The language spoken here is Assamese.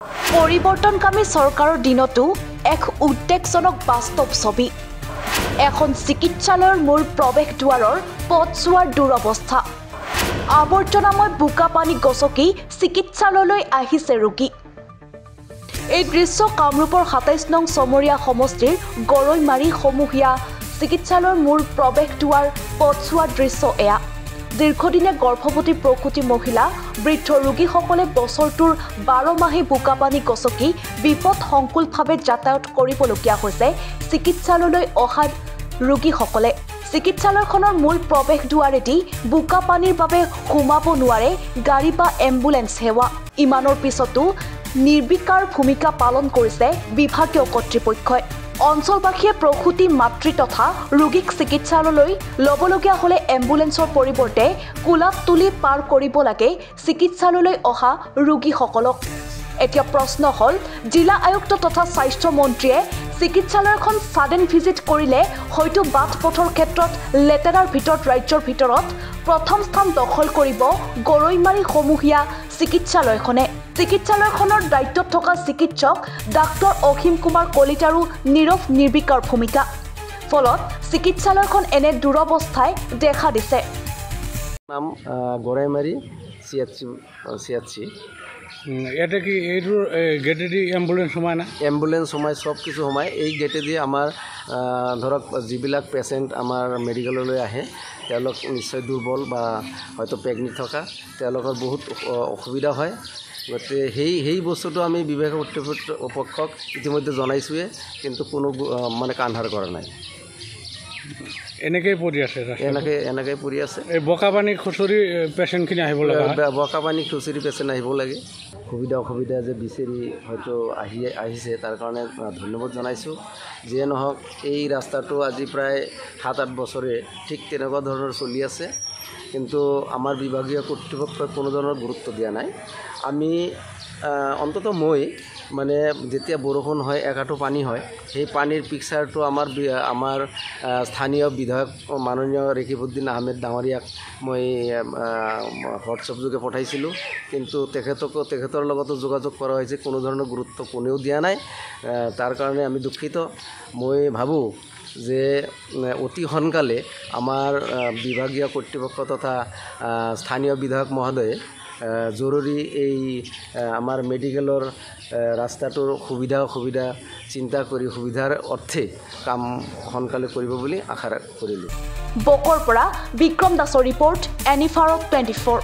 পৰিৱৰ্তনকামী চৰকাৰৰ দিনতো এক উদ্বেগজনক বাস্তৱ ছবি। এখন চিকিৎসালয়ৰ মূল প্ৰৱেশ দুৱাৰৰ পথছোৱাৰ দুৰৱস্থা। আৱৰ্জনাময় বোকা পানী গছকি চিকিৎসালয়লৈ আহিছে ৰোগী। এই দৃশ্য কামৰূপৰ ২৭ নং চমৰীয়া সমষ্টিৰ গৰৈমাৰী সমূহীয়া চিকিৎসালয়ৰ মূল প্ৰৱেশ দুৱাৰ পথছোৱাৰ দৃশ্য এয়া। দীৰ্ঘদিনে গৰ্ভৱতী প্ৰসূতি মহিলা বৃদ্ধ ৰোগীসকলে বছৰটোৰ ১২ মাহে বোকা পানী গছকি বিপদসংকুলভাৱে যাতায়াত কৰিবলগীয়া হৈছে চিকিৎসালয়লৈ অহা ৰোগীসকলে। চিকিৎসালয়খনৰ মূল প্ৰৱেশ দুৱাৰেদি বোকা পানীৰ বাবে সোমাব নোৱাৰে গাড়ী বা এম্বুলেন্স সেৱা। ইমানৰ পিছতো নিৰ্বিকাৰ ভূমিকা পালন কৰিছে বিভাগীয় কৰ্তৃপক্ষই। অঞ্চলবাসীয়ে প্ৰসূতি মাতৃ তথা ৰোগীক চিকিৎসালয়লৈ ল'বলগীয়া হ'লে এম্বুলেন্সৰ পৰিৱৰ্তে কোলাত তুলি পাৰ কৰিব লাগে চিকিৎসালয়লৈ অহা ৰোগীসকলক। এতিয়া প্ৰশ্ন হ'ল, জিলা আয়ুক্ত তথা স্বাস্থ্য মন্ত্ৰীয়ে চিকিৎসালয়খন ছাডেন ভিজিট কৰিলে হয়তো বাট পথৰ ক্ষেত্ৰত লেতেৰাৰ ভিতৰত ৰাজ্যৰ ভিতৰত প্ৰথম স্থান দখল কৰিব গৰৈমাৰী সমূহীয়া চিকিৎসালয়খনে। চিকিৎসালয়খনৰ দায়িত্বত থকা চিকিৎসক ডাক্তৰ অসীম কুমাৰ কলিতাৰো নীৰৱ নিৰ্বিকাৰ ভূমিকা। ফলত চিকিৎসালয়খন এনে দুৰৱস্থাই দেখা দিছে। নাম গৰৈমাৰী CHC। ইয়াতে কি এইটোৰ গেটেদি এম্বুলেন্স সোমায় না? এম্বুলেন্স সোমায়, সব কিছু সোমায়। এই গেটেদি আমাৰ ধৰক যিবিলাক পেচেণ্ট আমাৰ মেডিকেললৈ আহে তেওঁলোক নিশ্চয় দুৰ্বল বা হয়তো প্ৰেগনেণ্ট থকা তেওঁলোকৰ বহুত অসুবিধা হয়। গতিকে সেই বস্তুটো আমি বিভাগীয় কৰ্তৃপক্ষক ইতিমধ্যে জনাইছোঁৱে, কিন্তু কোনো মানে কাণসাৰ কৰা নাই। এনেকেই পৰি আছে, এনেকৈ পৰি আছে। এই বোকা পানী খুচৰি পেচেণ্টখিনি আহিব লাগে, বোকা পানী খুচৰি পেচেণ্ট আহিব লাগে। অসুবিধা যে বিচাৰি হয়তো আহিছে, তাৰ কাৰণে ধন্যবাদ জনাইছোঁ। যিয়ে নহওক এই ৰাস্তাটো আজি প্ৰায় ৭-৮ বছৰে ঠিক তেনেকুৱা ধৰণৰ চলি আছে, কিন্তু আমাৰ বিভাগীয় কৰ্তৃপক্ষই কোনো ধৰণৰ গুৰুত্ব দিয়া নাই। আমি অন্ততঃ মই মানে যেতিয়া বৰষুণ হয়, একাঠো পানী হয়, সেই পানীৰ পিকচাৰটো আমাৰ স্থানীয় বিধায়ক মাননীয় ৰেকিবউদ্দিন আহমেদ ডাঙৰীয়াক মই হোৱাটছআপ যোগে পঠাইছিলোঁ, কিন্তু তেখেতৰ লগতো যোগাযোগ কৰা হৈছে, কোনো ধৰণৰ গুৰুত্ব কোনেও দিয়া নাই। তাৰ কাৰণে আমি দুখিত। মই ভাবোঁ যে অতি সোনকালে আমাৰ বিভাগীয় কৰ্তৃপক্ষ তথা স্থানীয় বিধায়ক মহোদয়ে জৰুৰী এই আমাৰ মেডিকেলৰ ৰাস্তাটোৰ সুবিধা চিন্তা কৰি সুবিধাৰ অৰ্থে কাম সোনকালে কৰিব বুলি আশা কৰিলোঁ। বকৰ পৰা বিক্ৰম দাসৰ ৰিপৰ্ট, NFR 24।